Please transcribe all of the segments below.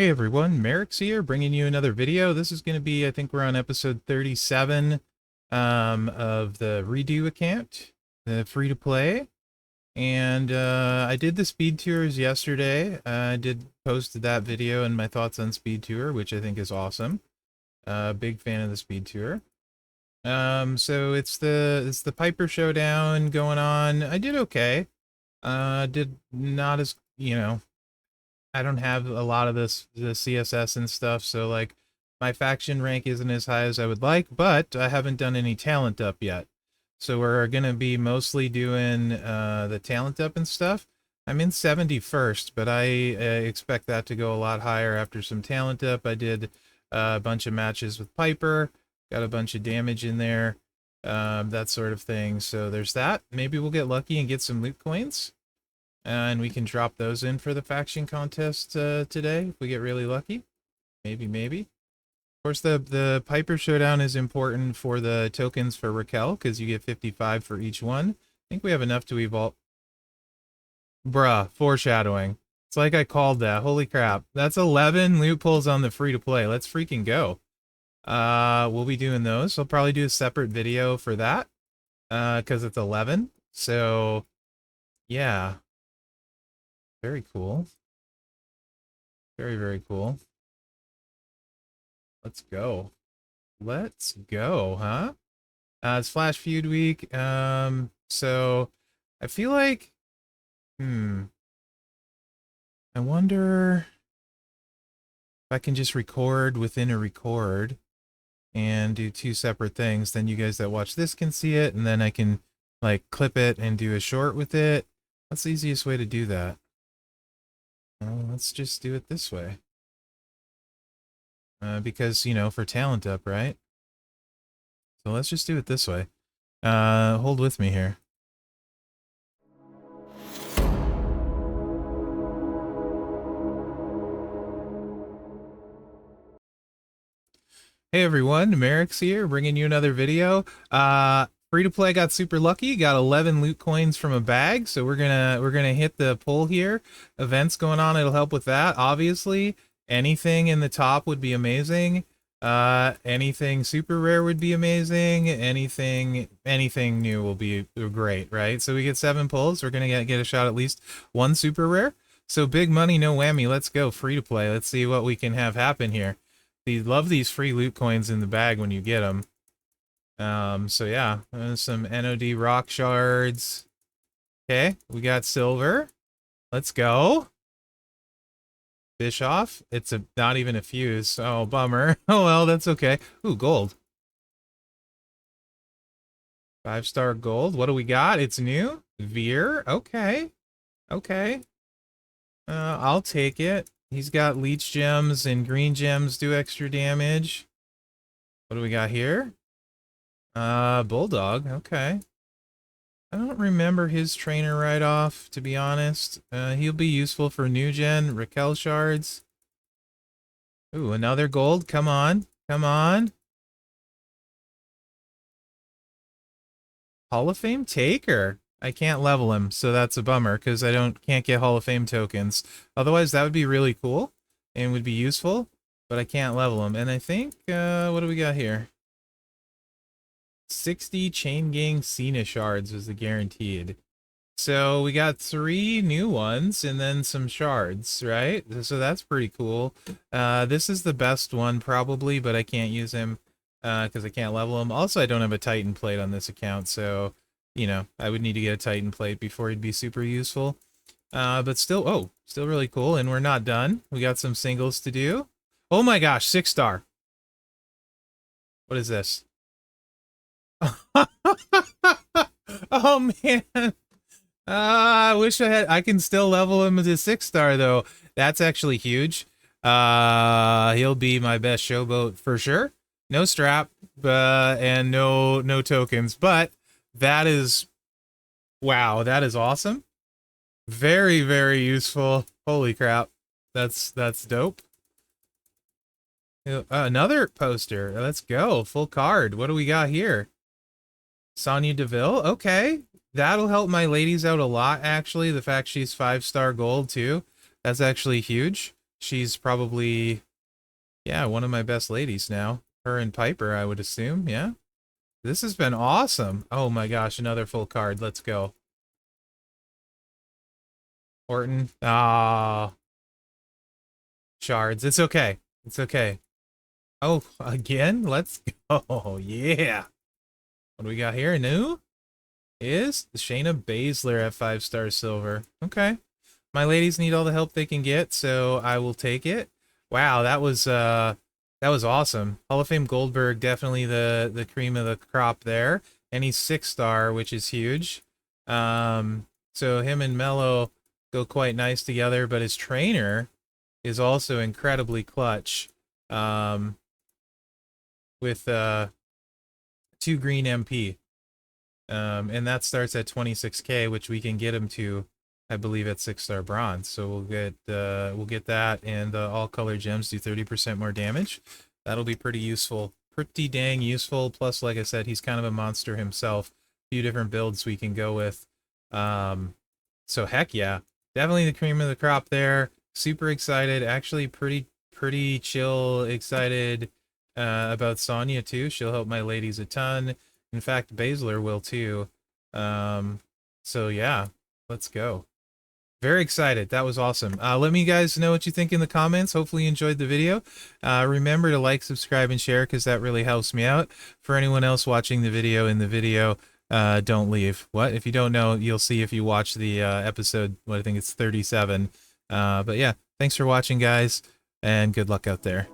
Hey everyone, Mherex here, bringing you another video. This is going to be, I think we're on episode 37 of the redo account, the free-to-play. And I did the speed tours yesterday. I did post that video and my thoughts on speed tour, which I think is awesome. Big fan of the speed tour. So it's the Piper Showdown going on. I did okay. Did not as, I don't have a lot of the CSS and stuff, so like my faction rank isn't as high as I would like, but I haven't done any talent up yet. So we're gonna be mostly doing the talent up and stuff. I'm in 71st, but I expect that to go a lot higher after some talent up. I did a bunch of matches with Piper, got a bunch of damage in there, that sort of thing. So there's that. Maybe we'll get lucky and get some loot coins. And we can drop those in for the faction contest today if we get really lucky. Maybe. Of course, the Piper Showdown is important for the tokens for Raquel, because you get 55 for each one. I think we have enough to evolve. Bruh, foreshadowing. It's like I called that. Holy crap. That's 11 loot pulls on the free-to-play. Let's freaking go. We'll be doing those. I'll probably do a separate video for that, because it's 11. So, yeah. Very cool. Very cool. Let's go. Let's go, huh? It's Flash Feud week. So I feel like, I wonder if I can just record within a record and do two separate things. Then you guys that watch this can see it, and then I can like clip it and do a short with it. What's the easiest way to do that? Let's just do it this way. Because, for talent up, right? So let's just do it this way. Hold with me here. Hey everyone, Mherex here, bringing you another video. Free-to-play got super lucky, got 11 loot coins from a bag, so we're gonna hit the pull here. Events going on, it'll help with that. Obviously, anything in the top would be amazing. Anything super rare would be amazing. Anything new will be great, right? So we get 7 pulls. We're gonna get a shot at least 1 super rare. So big money, no whammy. Let's go free-to-play. Let's see what we can have happen here. Love these free loot coins in the bag when you get them. So yeah, some NOD rock shards. Okay, we got silver. Let's go. Bischoff. It's not even a fuse. Oh, bummer. Oh well, that's okay. Ooh, gold. 5-star gold. What do we got? It's new. Veer. Okay. I'll take it. He's got leech gems and green gems do extra damage. What do we got here? Bulldog. Okay. I don't remember his trainer right off, to be honest. He'll be useful for new gen. Raquel shards. Ooh, another gold. Come on. Hall of Fame taker. I can't level him, so that's a bummer because I can't get Hall of Fame tokens. Otherwise, that would be really cool and would be useful, but I can't level him. And I think, what do we got here? 60 Chain Gang Cena shards was the guaranteed. So we got 3 new ones and then some shards, right? So that's pretty cool. This is the best one probably, but I can't use him because I can't level him. Also, I don't have a Titan plate on this account, so I would need to get a Titan plate before he'd be super useful. But still, still really cool. And we're not done. We got some singles to do. Oh my gosh, 6-star. What is this? Oh man. I wish I can still level him as a 6-star though. That's actually huge. He'll be my best showboat for sure. No strap, and no tokens, but that is, wow, that is awesome. Very useful. Holy crap. That's dope. Another poster. Let's go. Full card. What do we got here? Sonya Deville. Okay. That'll help my ladies out a lot, actually. The fact she's 5-star gold, too. That's actually huge. She's probably, yeah, one of my best ladies now. Her and Piper, I would assume. Yeah. This has been awesome. Oh my gosh, another full card. Let's go. Orton. Ah, shards. It's okay. It's okay. Oh, again? Let's go. Yeah. What do we got here? New is the Shayna Baszler at 5-star silver. Okay. My ladies need all the help they can get, so I will take it. Wow, that was awesome. Hall of Fame Goldberg, definitely the cream of the crop there. And he's 6-star, which is huge. So him and Mello go quite nice together, but his trainer is also incredibly clutch. With 2 green MP. And that starts at 26k, which we can get him to, I believe, at 6-star bronze. So we'll get that, and all color gems do 30% more damage. That'll be pretty useful, pretty dang useful. Plus, like I said, he's kind of a monster himself. A few different builds we can go with. So heck yeah, definitely the cream of the crop there. Super excited, actually pretty chill excited about Sonya too. She'll help my ladies a ton. In fact, Baszler will too. So yeah, let's go. Very excited. That was awesome. Let me guys know what you think in the comments. Hopefully you enjoyed the video. Remember to like, subscribe, and share, because that really helps me out. For anyone else watching the video, don't leave. What? If you don't know, you'll see if you watch the episode, what I think it's 37. But yeah, thanks for watching, guys, and good luck out there.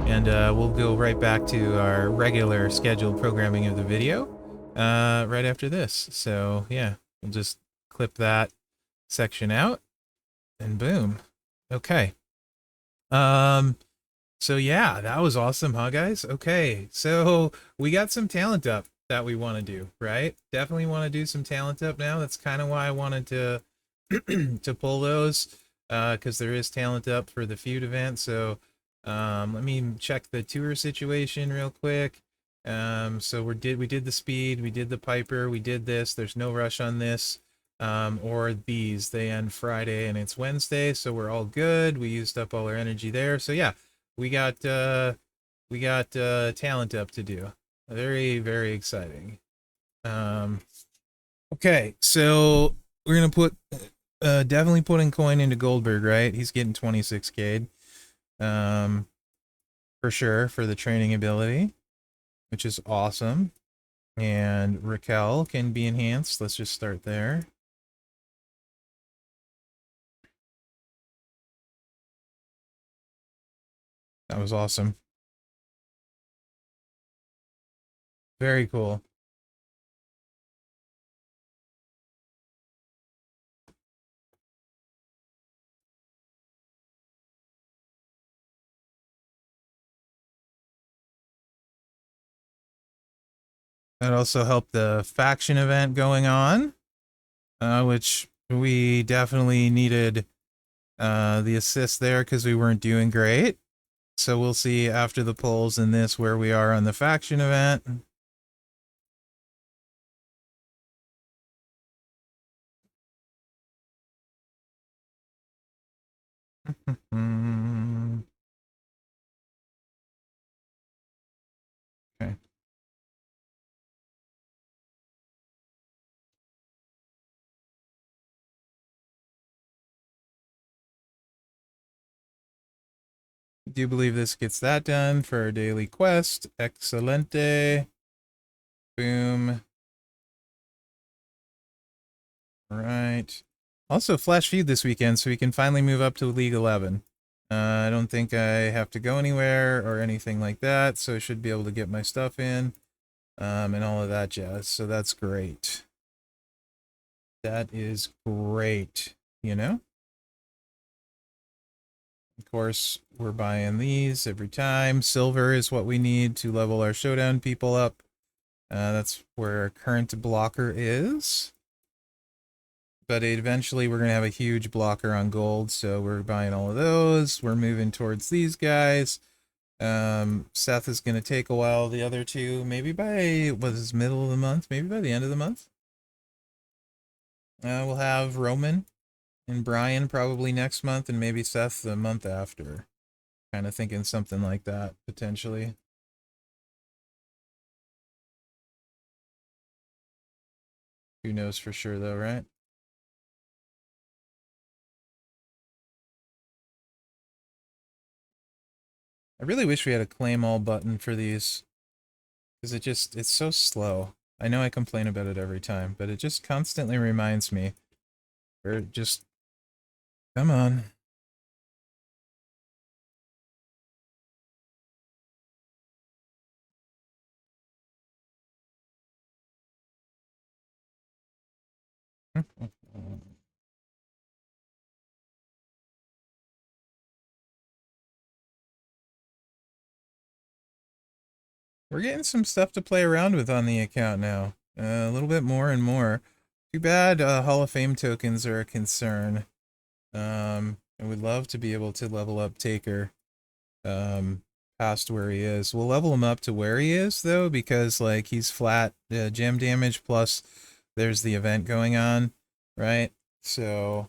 And we'll go right back to our regular scheduled programming of the video right after this. So yeah, we'll just clip that section out, and boom. Okay. So yeah, that was awesome, huh, guys? Okay, so we got some talent up that we want to do, right? Definitely want to do some talent up now. That's kind of why I wanted to to pull those, because there is talent up for the feud event. So let me check the tour situation real quick. So we did the speed, we did the Piper, we did this. There's no rush on this. Or these, they end Friday and it's Wednesday, so we're all good. We used up all our energy there. So yeah, we got talent up to do. Very, very exciting. Okay, so we're gonna put definitely putting coin into Goldberg, right? He's getting 26k. For sure, for the training ability, which is awesome. And Raquel can be enhanced. Let's just start there. That was awesome. Very cool. That also helped the faction event going on, which we definitely needed the assist there because we weren't doing great. So we'll see after the polls in this where we are on the faction event. Okay. Do believe this gets that done for our daily quest. Excelente. Boom. All right. Also, Flash Feud this weekend, so we can finally move up to League 11. I don't think I have to go anywhere or anything like that, so I should be able to get my stuff in and all of that jazz. So that's great. That is great, you know? Of course, we're buying these every time. Silver is what we need to level our Showdown people up. That's where our current blocker is. But eventually we're going to have a huge blocker on gold, so we're buying all of those. We're moving towards these guys. Seth is going to take a while. The other two, maybe by, what is middle of the month? Maybe by the end of the month. We'll have Roman and Brian probably next month, and maybe Seth the month after. Kind of thinking something like that, potentially. Who knows for sure, though, right? I really wish we had a claim all button for these, because it's so slow. I know I complain about it every time, but it just constantly reminds me, or just, come on. We're getting some stuff to play around with on the account now. A little bit more and more. Too bad Hall of Fame tokens are a concern. I would love to be able to level up Taker past where he is. We'll level him up to where he is, though, because like he's flat gem damage, plus there's the event going on, right? So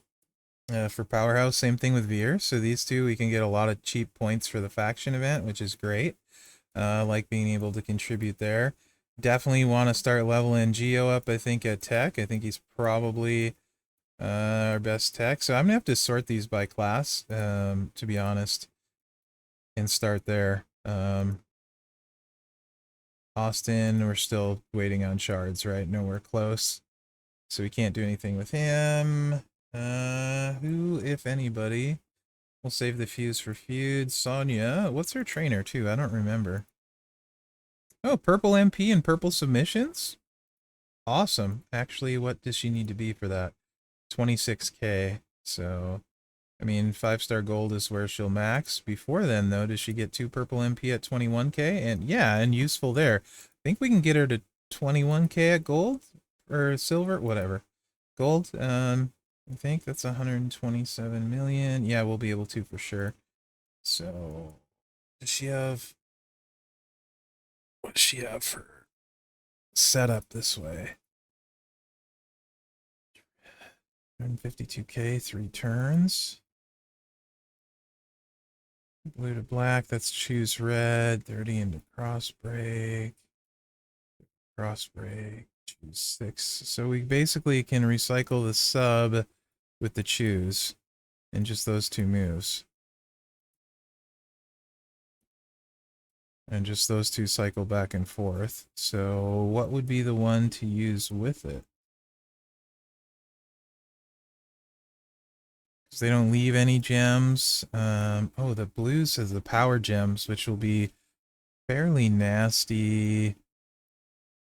for Powerhouse, same thing with Veer. So these two, we can get a lot of cheap points for the faction event, which is great. Like being able to contribute there. Definitely want to start leveling Geo up, I think, at Tech. I think he's probably our best Tech. So I'm going to have to sort these by class, to be honest, and start there. Austin, we're still waiting on shards, right? Nowhere close. So we can't do anything with him. Who, if anybody, will save the fuse for feud? Sonya. What's her trainer, too? I don't remember. Oh, purple MP and purple submissions? Awesome. Actually, what does she need to be for that? 26k. So, I mean, 5-star gold is where she'll max. Before then, though, does she get 2 purple MP at 21k? And yeah, and useful there. I think we can get her to 21k at gold or silver, whatever. Gold. I think that's 127 million. Yeah, we'll be able to for sure. So, does she have? What does she have for setup this way? 152k, 3 turns. Blue to black, let's choose red. 30 into cross break. Cross break, choose 6. So we basically can recycle the sub with the choose in just those 2 moves. And just those 2 cycle back and forth. So what would be the one to use with it? Because they don't leave any gems. Oh, the blue says the power gems, which will be fairly nasty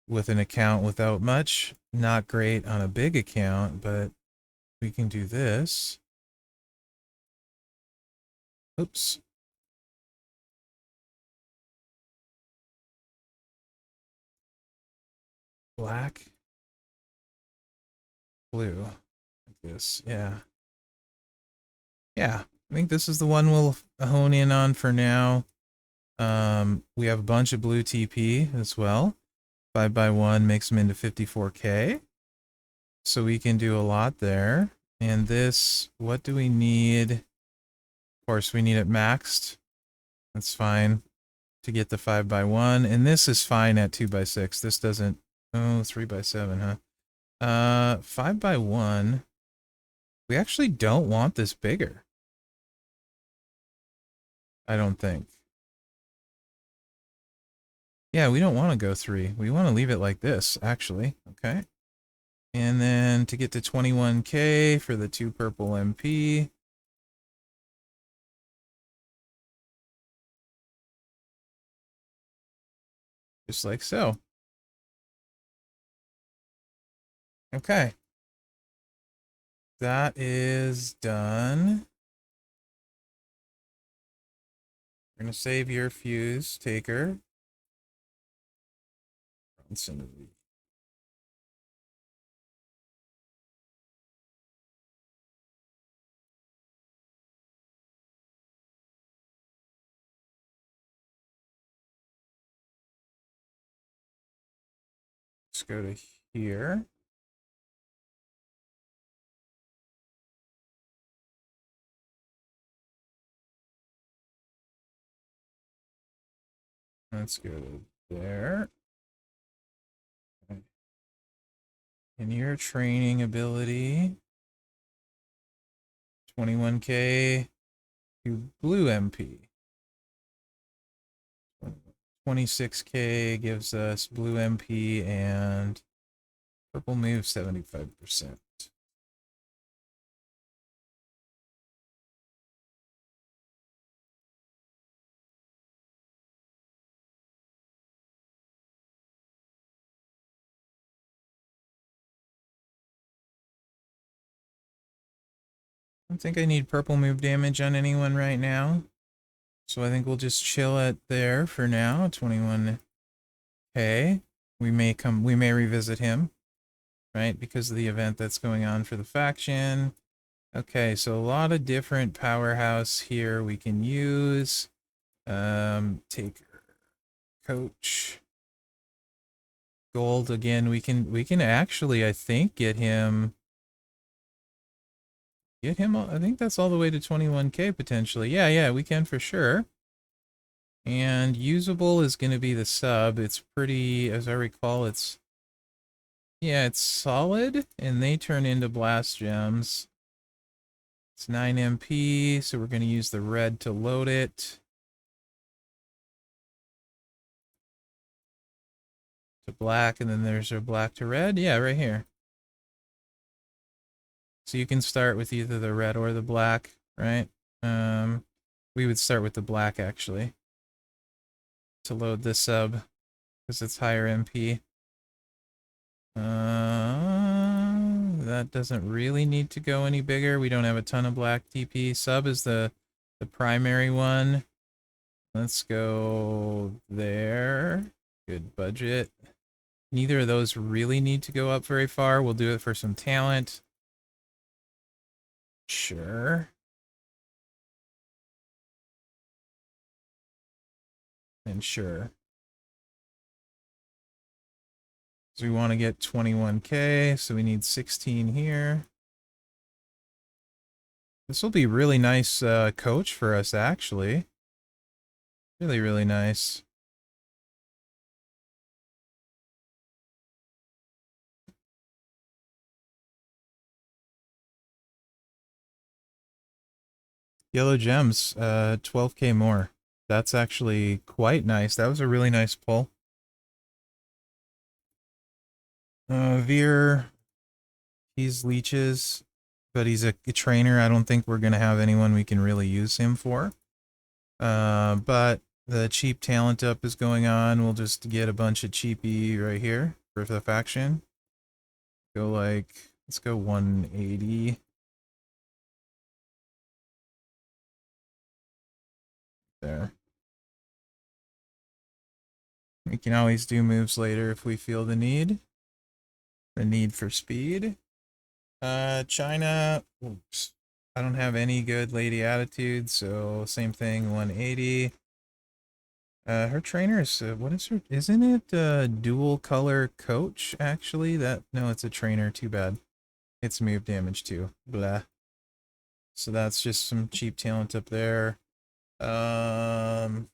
with an account without much. Not great on a big account, but we can do this. Oops. Black. Blue. Like this. Yeah. Yeah. I think this is the one we'll hone in on for now. We have a bunch of blue TP as well. 5x1 makes them into 54k. So we can do a lot there. And this, what do we need? Of course, we need it maxed. That's fine to get the 5x1. And this is fine at 2x6. This doesn't, oh, 3x7, huh? 5x1. We actually don't want this bigger. I don't think. Yeah, we don't want to go 3. We want to leave it like this, actually. Okay. And then to get to 21k for the 2 purple MP. Just like so. Okay. That is done. We're going to save your fuse taker. Let's go to here. Let's go there. In your training ability, 21K to blue MP. 26K gives us blue MP and purple move 75%. I don't think I need purple move damage on anyone right now. So I think we'll just chill it there for now. 21K. We may revisit him, right? Because of the event that's going on for the faction. Okay, so a lot of different powerhouse here we can use. Take coach. Gold again. We can actually, I think, get him. I think that's all the way to 21K potentially. Yeah, we can for sure. And usable is going to be the sub. It's pretty, as I recall, it's solid, and they turn into blast gems. It's 9 MP, so we're going to use the red to load it. To black, and then there's our black to red. Yeah, right here. So you can start with either the red or the black, right? We would start with the black, actually, to load this sub, because it's higher MP. That doesn't really need to go any bigger. We don't have a ton of black TP. Sub is the primary one. Let's go there. Good budget. Neither of those really need to go up very far. We'll do it for some talent. Sure. And sure. So we want to get 21K, so we need 16 here. This will be really nice coach for us, actually. Really, really nice. Yellow gems, 12K more. That's actually quite nice. That was a really nice pull. Veer, he's leeches, but he's a trainer. I don't think we're going to have anyone we can really use him for. But the cheap talent up is going on. We'll just get a bunch of cheapy right here for the faction. Go like, let's go 180. There. We can always do moves later if we feel the need. The need for speed. China, oops. I don't have any good lady attitude, so same thing, 180. Her trainer is, what is her, isn't it dual color coach, actually? No, it's a trainer, too bad. It's move damage too, blah. So that's just some cheap talent up there. Ivar.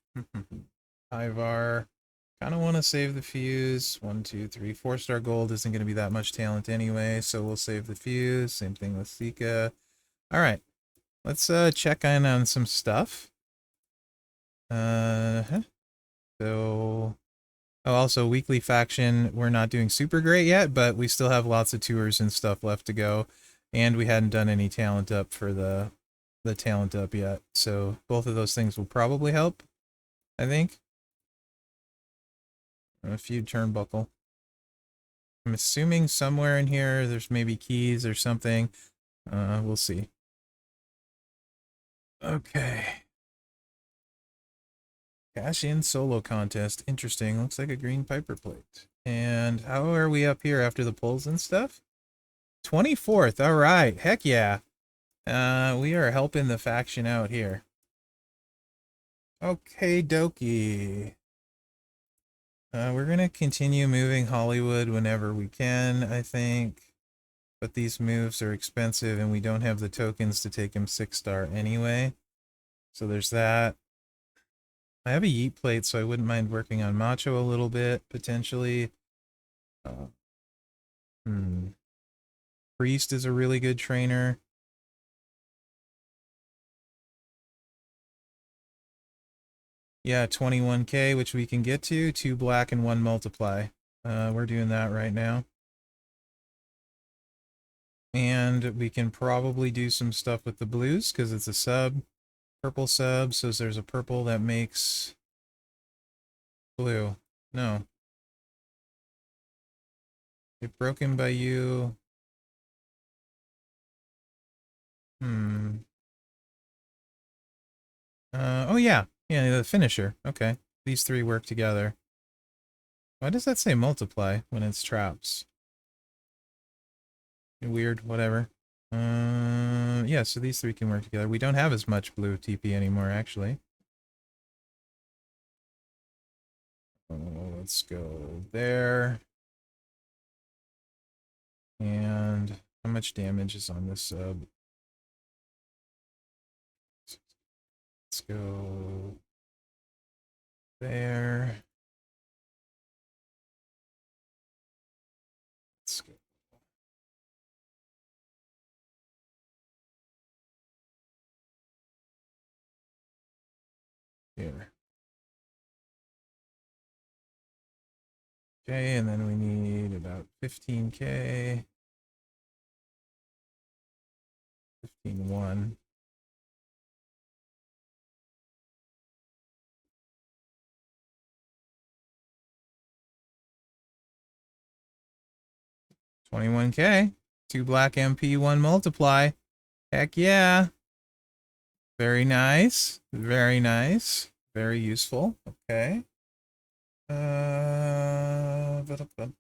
Kind of want to save the fuse. 1, 2, 3, 4-star gold isn't going to be that much talent anyway, so we'll save the fuse. Same thing with Sika. All right, let's check in on some stuff. So, also weekly faction. We're not doing super great yet, but we still have lots of tours and stuff left to go, and we hadn't done any talent up for the talent up yet. So both of those things will probably help, I think. A few turnbuckle. I'm assuming somewhere in here there's maybe keys or something. We'll see. Okay. Cash in solo contest. Interesting. Looks like a green Piper plate. And how are we up here after the pulls and stuff? 24th. All right. Heck yeah. We are helping the faction out here. Okay, dokie. We're going to continue moving Hollywood whenever we can, I think. But these moves are expensive, and we don't have the tokens to take him 6-star anyway. So there's that. I have a yeet plate, so I wouldn't mind working on Macho a little bit, potentially. Uh, Priest is a really good trainer. Yeah, 21k, which we can get to. 2 black and 1 multiply. We're doing that right now. And we can probably do some stuff with the blues, because it's a sub. Purple sub, so there's a purple that makes blue. No. Get broken by you. Oh yeah. Yeah, the finisher. Okay. These three work together. Why does that say multiply when it's traps? Weird, whatever. Yeah, so these three can work together. We don't have as much blue TP anymore, actually. Let's go there. And how much damage is on this sub? Let's go there. Let's go here. Okay, and then we need about 15k. 15-1. $21k. 2 black MP, 1 multiply. Heck yeah. Very nice. Very nice. Very useful. Okay. Ba-da-ba-bum.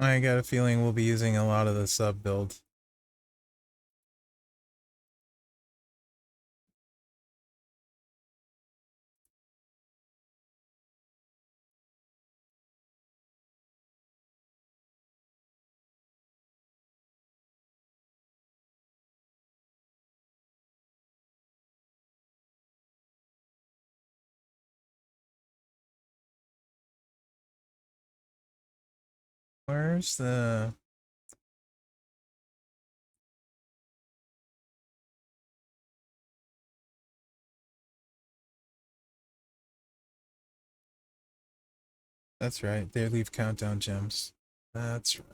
I got a feeling we'll be using a lot of the sub build. Where's the... That's right. They leave countdown gems. That's right.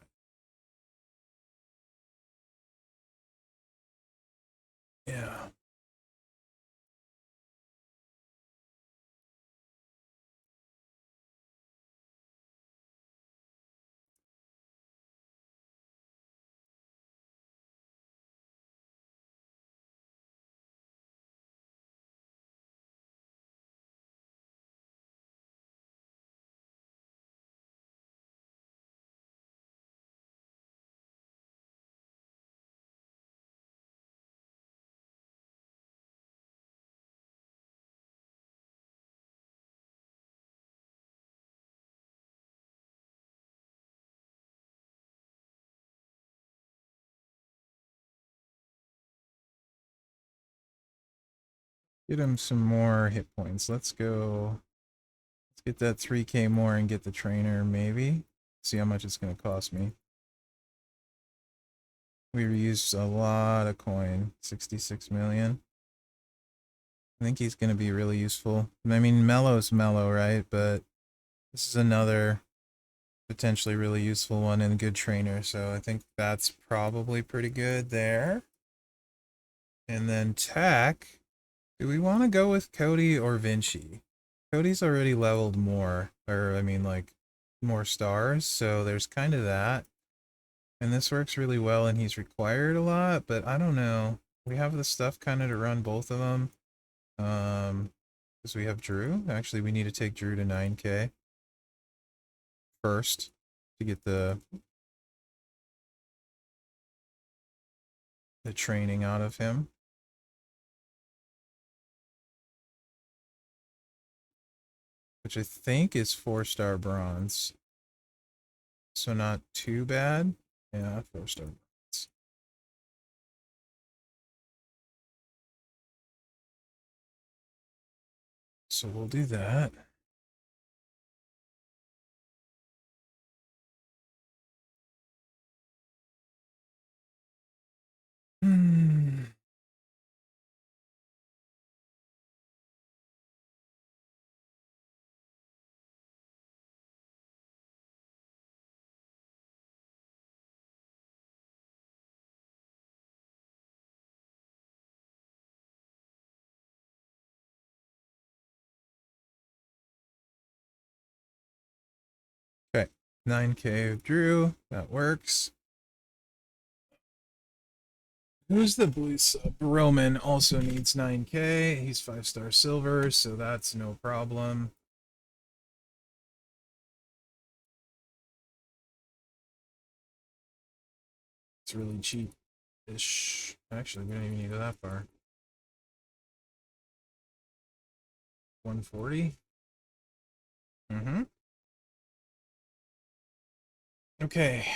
Yeah. Get him some more hit points. Let's go. Let's get that 3k more and get the trainer, maybe. See how much it's going to cost me. We reused a lot of coin. 66 million. I think he's going to be really useful. I mean, Mellow's Mellow, right? But this is another potentially really useful one and a good trainer. So I think that's probably pretty good there. And then tech. Do we want to go with Cody or Vinci? Cody's already leveled more, or I mean like more stars, so there's kind of that. And this works really well and he's required a lot, but I don't know. we have the stuff kind of to run both of them. Because we have Drew. Actually, we need to take Drew to 9K first to get the training out of him. Which I think is 4-star bronze. So not too bad. Yeah, 4-star bronze. So we'll do that. Okay, 9K of Drew. That works. Who's the blue sub? Roman also needs 9K. He's 5-star silver, so that's no problem. It's really cheap-ish. Actually, we don't even need to go that far. 140. Mm-hmm. Okay.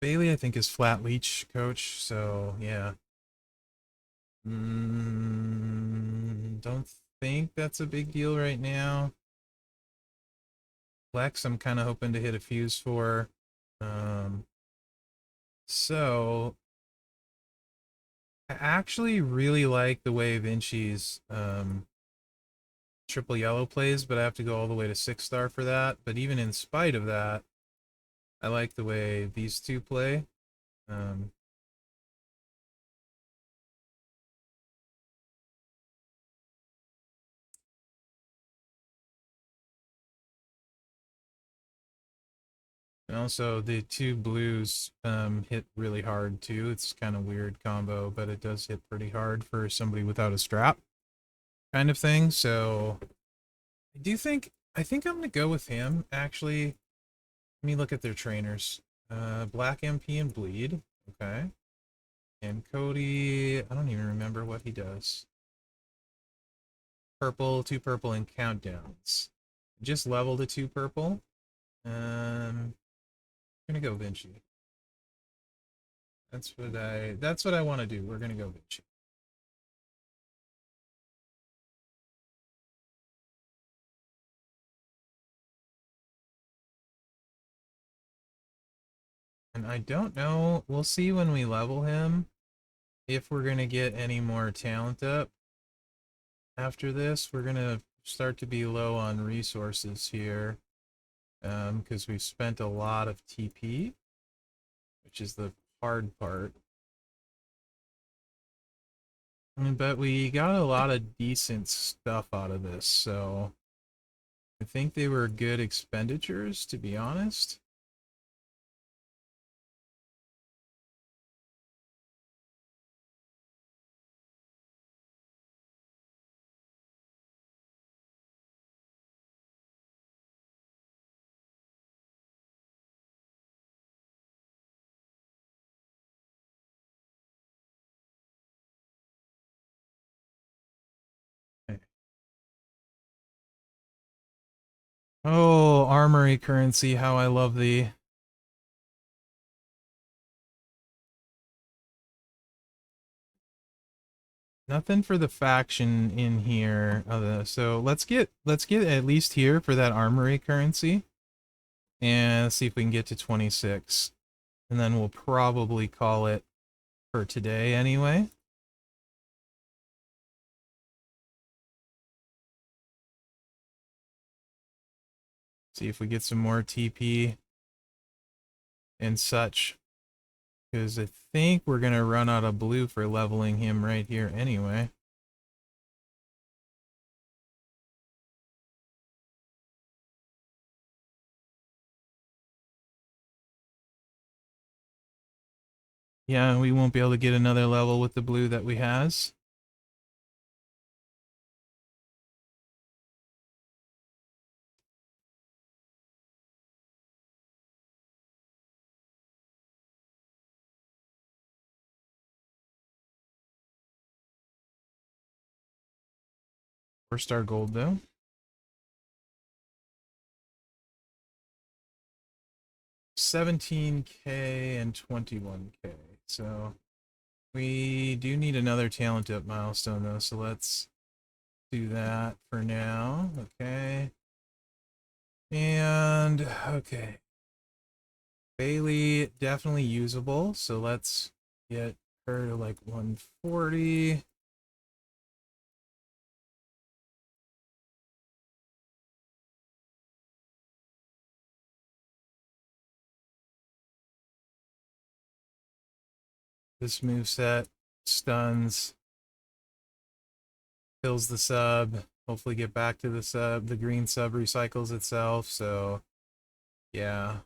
Bailey, I think, is flat leech coach, so yeah. Don't think that's a big deal right now. Flex, I'm kind of hoping to hit a fuse for. So I actually really like the way Vinci's triple yellow plays, but I have to go all the way to 6-star for that. But even in spite of that, I like the way these two play. And also the two blues hit really hard too. It's kind of weird combo, but it does hit pretty hard for somebody without a strap kind of thing. So I think I'm gonna go with him actually. Let me look at their trainers. Black MP and Bleed. Okay. And Cody, I don't even remember what he does. Purple, 2 purple, and countdowns. Just level to 2 purple. I'm gonna go Vinci. That's what I want to do. We're gonna go Vinci. And I don't know. We'll see when we level him if we're gonna get any more talent up. After this, we're gonna start to be low on resources here. Because we've spent a lot of TP, which is the hard part. But we got a lot of decent stuff out of this, so I think they were good expenditures, to be honest. Oh, armory currency, how I love thee. Nothing for the faction in here. So let's get at least here for that armory currency. And see if we can get to 26. And then we'll probably call it for today anyway. See if we get some more TP and such. Because I think we're going to run out of blue for leveling him right here anyway. Yeah, we won't be able to get another level with the blue that we has. Four-star gold though. 17K and 21K. So we do need another talent up milestone though, so let's do that for now. Okay. And okay. Bailey definitely usable, so let's get her to like 140. This moveset stuns, kills the sub, hopefully get back to the sub. The green sub recycles itself, so yeah.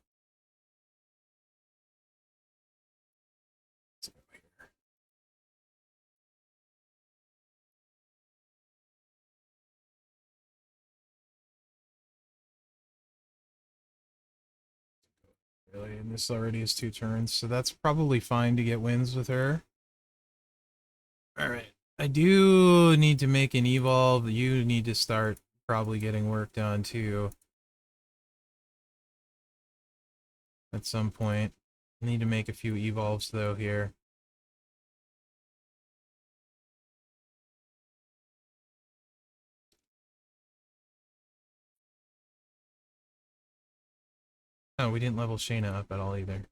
Really, and this already is 2 turns, so that's probably fine to get wins with her. Alright. I do need to make an evolve. You need to start probably getting work done too. At some point. I need to make a few evolves though here. Oh, we didn't level Shayna up at all either.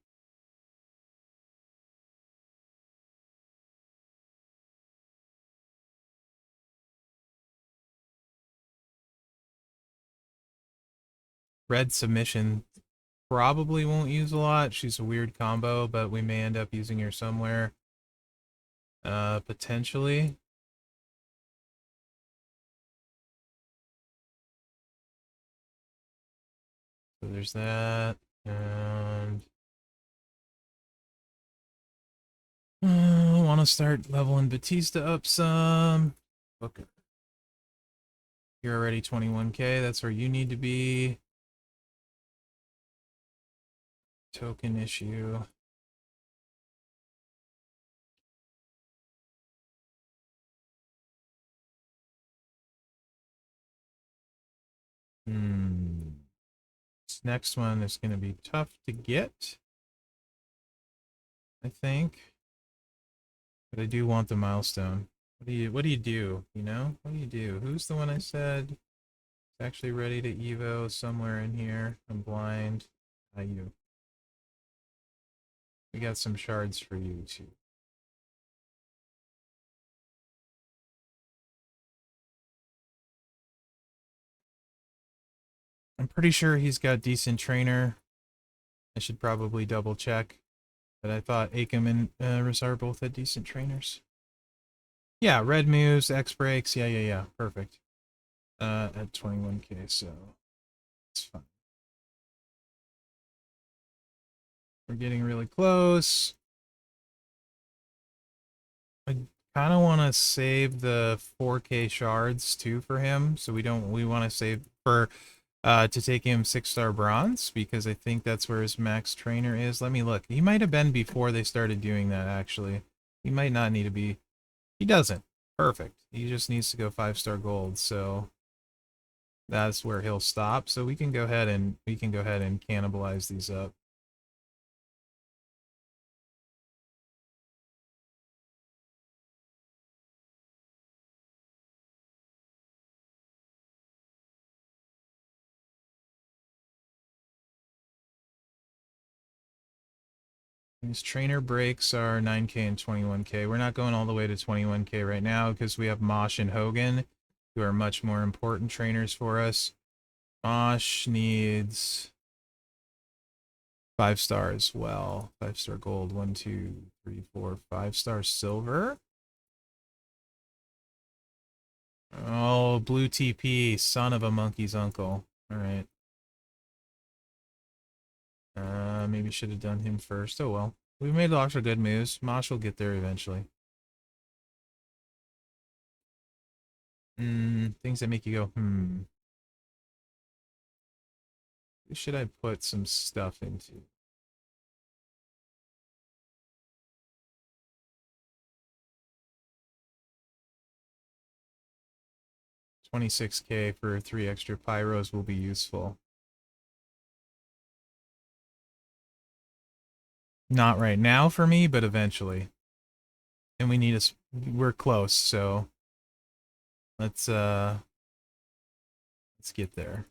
Red submission probably won't use a lot. She's a weird combo, but we may end up using her somewhere. Potentially. So there's that. And I want to start leveling Batista up some. Okay. You're already 21K. That's where you need to be. Token issue. This next one is going to be tough to get, I think. But I do want the milestone. What do you do? You know? What do you do? Who's the one I said is actually ready to Evo somewhere in here? I'm blind. You. We got some shards for you too. I'm pretty sure he's got decent trainer. I should probably double check. But I thought Akam and Razar both had decent trainers. Yeah, red moves, X breaks. Yeah. Perfect. At 21K, so it's fine. We're getting really close. I kind of want to save the 4K shards too for him, so we want to save for to take him 6-star bronze, because I think that's where his max trainer is. Let me look. He might have been before they started doing that, actually. He might not need to be. He doesn't. Perfect. He just needs to go 5-star gold, so that's where he'll stop. So we can go ahead and cannibalize these up. These trainer breaks are 9K and 21K. We're not going all the way to 21K right now because we have Mosh and Hogan, who are much more important trainers for us. Mosh needs 5-star as well. 5-star gold. 1, 2, 3, 4, 5-star silver. Oh, blue TP, son of a monkey's uncle. All right. Maybe should have done him first. Oh well. We made lots of good moves. Mosh will get there eventually. Things that make you go, hmm. Who should I put some stuff into? $26K for 3 extra pyros will be useful. Not right now for me, but eventually. And we need us. We're close, so let's get there.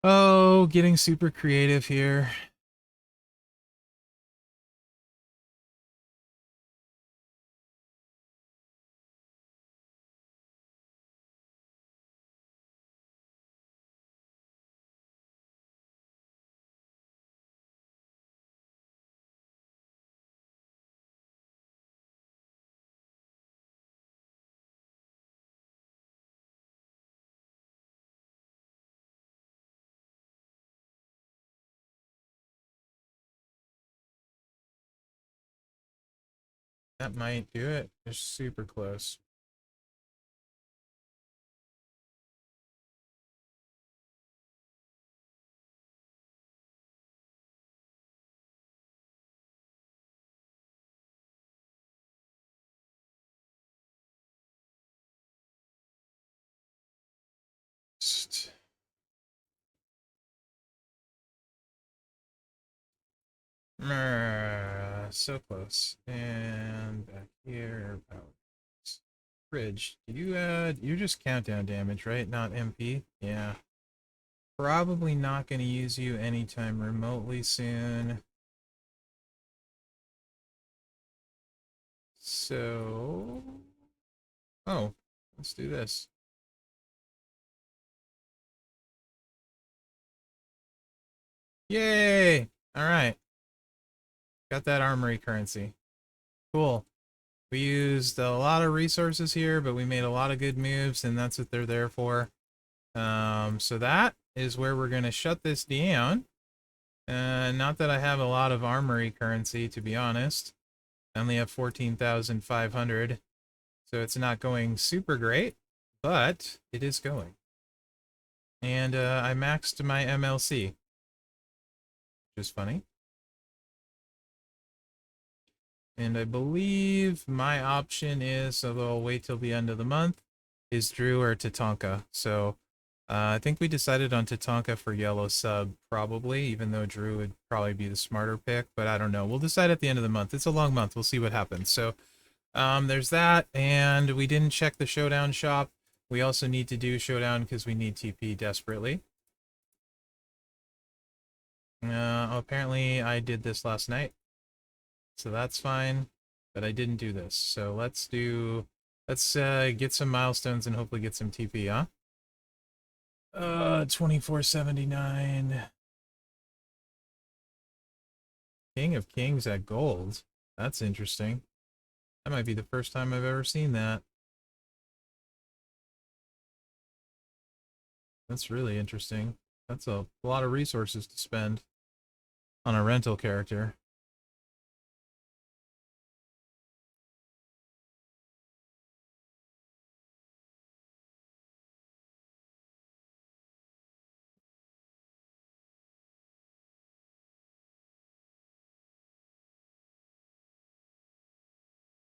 Oh, getting super creative here. That might do it. They're super close. So close. And back here, about bridge. Did you you're just countdown damage, right? Not MP? Yeah. Probably not going to use you anytime remotely soon. So, oh, let's do this. Yay! All right. Got that armory currency. Cool. We used a lot of resources here, but we made a lot of good moves, and that's what they're there for. So that is where we're going to shut this down. Not that I have a lot of armory currency, to be honest. I only have 14,500, so it's not going super great, but it is going. And I maxed my MLC, which is funny. And I believe my option is, although I'll wait till the end of the month, is Drew or Tatanka. So I think we decided on Tatanka for yellow sub, probably, even though Drew would probably be the smarter pick, but I don't know. We'll decide at the end of the month. It's a long month. We'll see what happens. So there's that, and we didn't check the Showdown shop. We also need to do Showdown because we need TP desperately. Apparently I did this last night, so that's fine, but I didn't do this. So let's get some milestones and hopefully get some TP, huh? 2479. King of Kings at gold. That's interesting. That might be the first time I've ever seen that. That's really interesting. That's a lot of resources to spend on a rental character.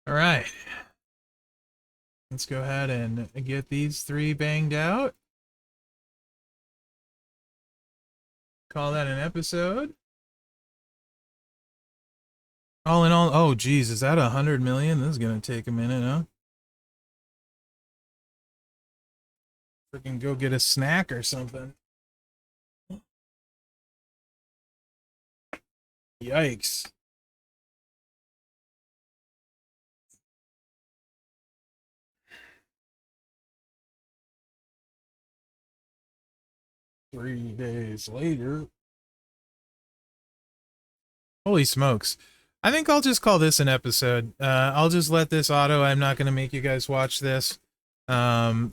All right. Let's go ahead and get these 3 banged out. Call that an episode. All in all, oh geez, is that 100 million? This is gonna take a minute, huh? Freaking go get a snack or something. Yikes. Three days later. Holy smokes. I think I'll just call this an episode. I'll just let this auto. I'm not going to make you guys watch this. I'll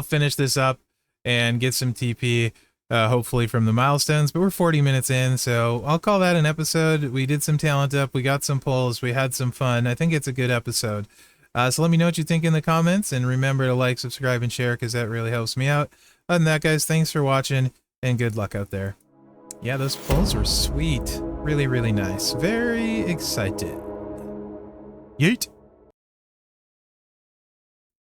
finish this up and get some TP, hopefully from the milestones. But we're 40 minutes in, so I'll call that an episode. We did some talent up. We got some polls. We had some fun. I think it's a good episode. So let me know what you think in the comments. And remember to like, subscribe, and share because that really helps me out. Other than that, guys, thanks for watching and good luck out there. Yeah, those polls were sweet. Really, really nice. Very excited. Yeet.